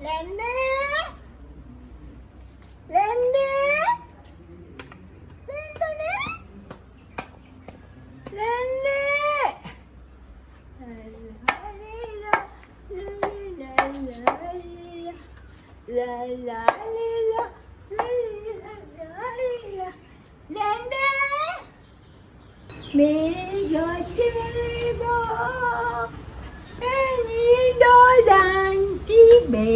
Lende. Lende. Lende. La la la Lende. Me your table. Any dolan tibe.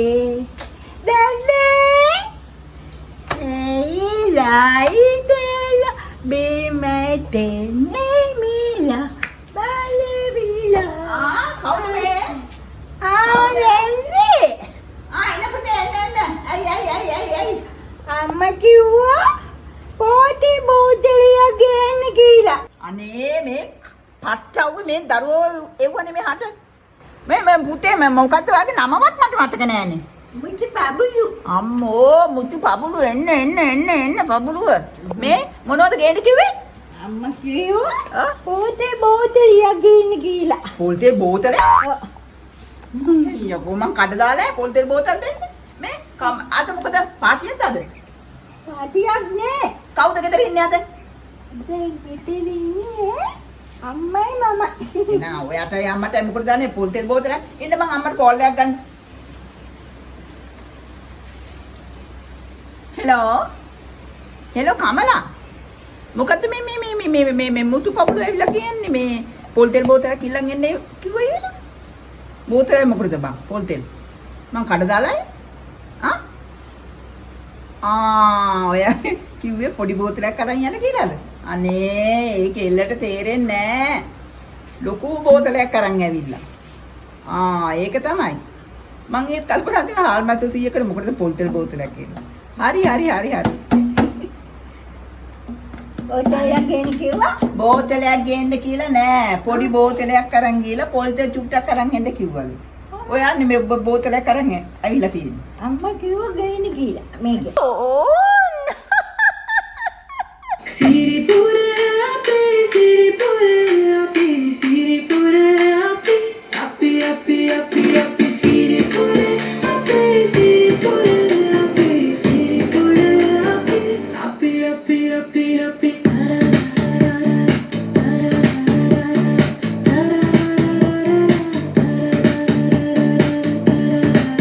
Lende. Hey la idela. Be my tenemila. Balevila. කවුද මේ? Lende. එන්න පුතේ එන්න. ඇයි. අම්මා කිව්වා පොටි බෝතලිය ගේන්න කියලා. අනේ මේ පට්ටවුවේ මේ දරුවෝ එව්වනේ මෙහාට. මේ පුතේ මොකද්ද ඔයාගේ නමවත් මට මතක නෑනේ. මුචි බබුලු. අම්මෝ මුතු පබුලු එන්න පබුලුව. මේ මොනවද ගේන්න කිව්වේ? අම්මා කිව්වා පොටි බෝතලිය ගේන්න කියලා. පොල්තේ බෝතලේ? යකෝ මං කඩ දාලා පොල්තේ බෝතල් දෙන්න. මේ අද මොකද පාටියක්ද අද? පාටියක් නෑ. කවුද ගෙදර ඉන්නේ අද? දැන් ගෙදර ඉන්නේ අම්මයි මමයි. නෑ ඔයාට අම්මට මොකද දාන්නේ පොල්තේ බෝතල? ඉන්න මං අම්මට කෝල් එකක් ගන්න. හෙලෝ කමලා. මොකද්ද මේ මුතු කපුළු ඇවිල්ලා කියන්නේ මේ පොල්තෙල් බෝතල කිල්ලන් එන්නේ කිව්වා කියලා. බෝතලේ මොකද බං පොල්තෙල්? මං කඩ දාලායි. ඔයා කිව්වේ පොඩි බෝතලයක් අරන් යන්න කියලාද? අනේ ඒක එල්ලට තේරෙන්නේ නෑ. ලොකු බෝතලයක් අරන් ඇවිල්ලා. ඒක තමයි. මං ඒත් කල්පනා කරා හාල්මැස්ස 100කට මොකටද පොල්තෙල් බෝතලයක් කියලා. හරි. බෝතලිය ගේන්න කිව්වා. බෝතලයක් ගේන්න කියලා නෑ. පොඩි බෝතලයක් අරන් ගිහලා පොල්තෙල් චුට්ටක් අරන් එන්න කිව්වලු. ඔයා නෙමෙයි බෝතලයක් අරන් ඇවිල්ලා තියෙන්නේ. අම්මා කිව්වා ගේන්න කියලා. මේක. Siripura api, siripura api, siripura api, api, api, api, api, siripura api, siripura api, siripura api, api, api, api, api.